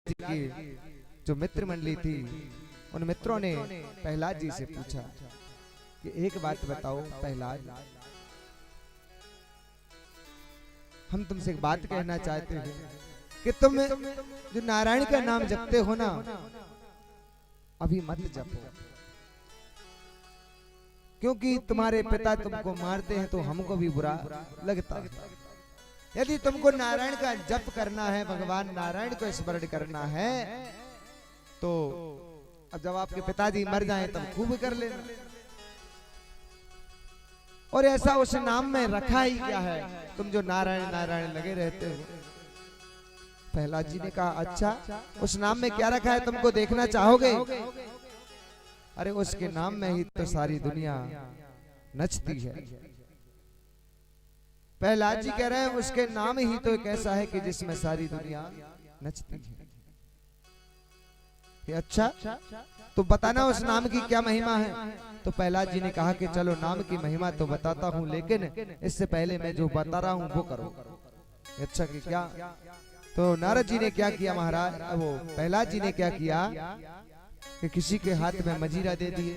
जी की जो मित्र मंडली थी, उन मित्रों ने प्रहलाद जी से पूछा कि एक बात बताओ प्रहलाद, हम तुमसे एक बात कहना चाहते हैं कि तुम जो नारायण का नाम जपते हो ना, अभी मत जपो, क्योंकि तुम्हारे पिता तुमको मारते हैं तो हमको भी बुरा लगता है। यदि तुमको नारायण का जप करना है, भगवान नारायण को स्मरण करना है, तो अब जब आपके पिताजी मर जाएं तब खूब कर लेना। और ऐसा उस नाम में रखा ही क्या है, तुम जो नारायण नारायण लगे रहते हो। प्रहलाद जी ने कहा अच्छा, उस नाम में क्या रखा है तुमको देखना चाहोगे? अरे उसके नाम में ही तो सारी दुनिया नचती है। प्रहलाद जी कह रहे हैं उसके नाम ही तो एक ऐसा है कि जिसमें सारी दुनिया नचती है। अच्छा, तो बताना उस नाम की क्या महिमा है। तो प्रहलाद जी ने कहा कि चलो नाम की महिमा तो बताता हूँ, लेकिन इससे पहले मैं जो बता रहा हूँ वो करो। अच्छा कि क्या? तो नारद जी ने क्या किया महाराज, वो प्रहलाद जी ने क्या किया कि किसी के हाथ में मजीरा दे दिए,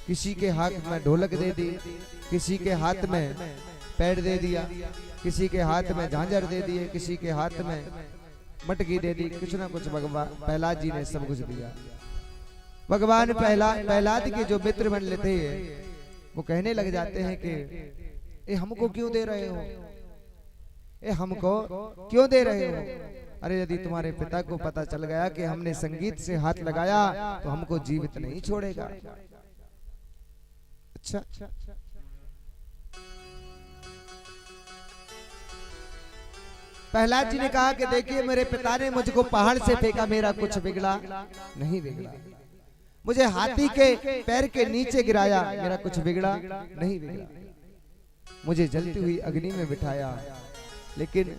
किसी के हाथ में ढोलक दे दी, किसी के हाथ में पैर दे दिया, किसी के हाथ में झांझर दे दिए, किसी के हाथ में मटकी दे दी, कुछ ना कुछ भगवान प्रहलाद जी ने सब कुछ दिया। भगवान प्रहलाद के जो मित्र मंडल थे वो कहने लग जाते हैं कि ये हमको क्यों दे रहे हो, ये हमको क्यों दे रहे हो? अरे यदि तुम्हारे पिता को पता चल गया कि हमने संगीत से हाथ लगाया तो हमको जीवित नहीं छोड़ेगा। अच्छा, प्रहलाद जी ने कहा कि देखिए मेरे पिता ने मुझको पहाड़ से फेंका, मेरा कुछ बिगड़ा नहीं बिगड़ा। मुझे हाथी के पैर के नीचे गिराया, मेरा कुछ बिगड़ा नहीं बिगड़ा। मुझे जलती हुई अग्नि में बिठाया, लेकिन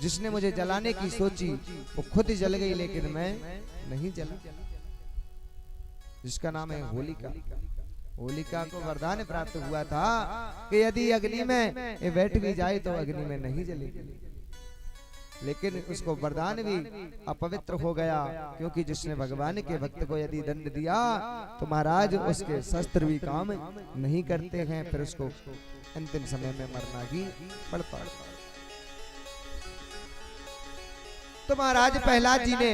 जिसने मुझे जलाने की सोची वो खुद जल गई, लेकिन मैं नहीं जला। जिसका नाम है होलिका। होलिका को वरदान प्राप्त हुआ था कि यदि अग्नि में ये बैठ भी जाए तो अग्नि में नहीं जलेगी, लेकिन उसको वरदान भी अपवित्र हो गया, क्योंकि जिसने भगवान के भक्त को यदि दंड दिया तो महाराज उसके शस्त्र भी काम नहीं करते हैं, फिर उसको अंतिम समय में मरना ही पड़ता है। तो महाराज प्रहलाद जी ने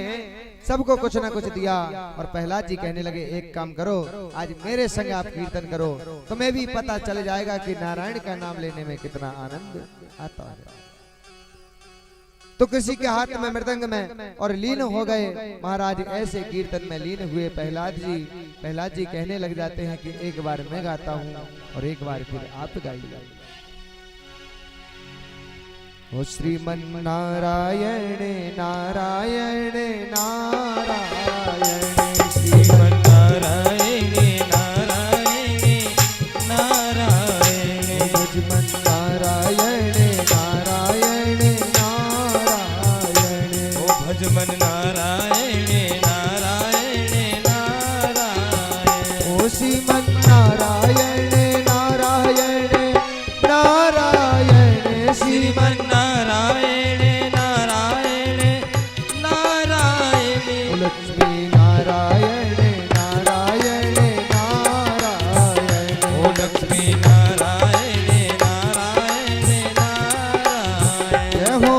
सबको कुछ ना कुछ दिया, और प्रहलाद जी कहने लगे एक काम करो, आज मेरे संग आप कीर्तन करो, तुम्हें भी पता चल जाएगा कि नारायण का नाम लेने में कितना आनंद आता है। तो किसी के हाथ में मृदंग में और लीन हो गए महाराज, ऐसे कीर्तन में लीन हुए प्रहलाद जी। प्रहलाद जी कहने लग जाते हैं कि एक बार मैं गाता हूँ और एक बार फिर आप गाइए। ओ श्रीमन नारायण नारायण नारायण, श्रीमन नारायण नारायण नारायण, भजमन नारायण नारायण नारायण, ओ भजमन नारायण नारायण नारायण, ओ श्रीमन नारायण नारायण नारायण, श्रीमन लक्ष्मी नारायण नारायण नारायण, ओ लक्ष्मी नारायण नारायण नारायण। जय हो।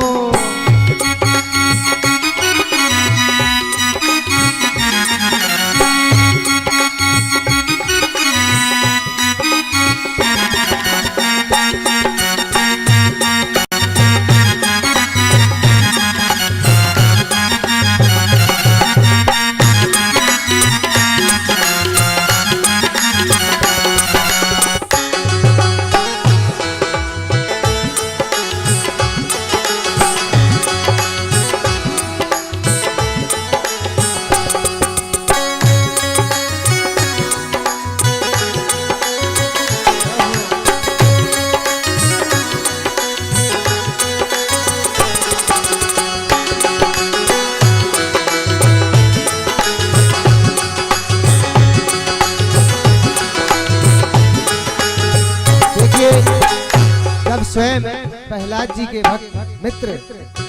स्वयं प्रहलाद जी के भक्त मित्र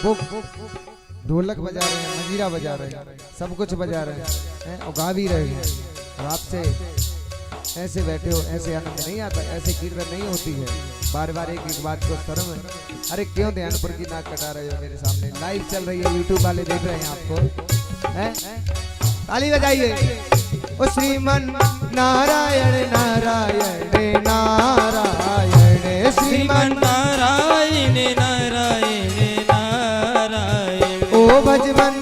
वो ढोलक बजा रहे हैं, मंजीरा बजा रहे हैं, सब कुछ बजा रहे हैं और गा भी रहे हैं। और आपसे ऐसे बैठे हो, ऐसे आनंद नहीं आता, ऐसे कीर्तन नहीं होती है। बार बार एक एक बात को शर्म है। अरे क्यों ध्यानपुर की नाक कटा रहे हो मेरे सामने? लाइव चल रही है, यूट्यूब वाले देख रहे हैं आपको, हैं? ताली बजाइए। ओ श्रीमन नारायण नारायण नारायण, श्रीमन नारायण नारायण नारायण, ओ भजमन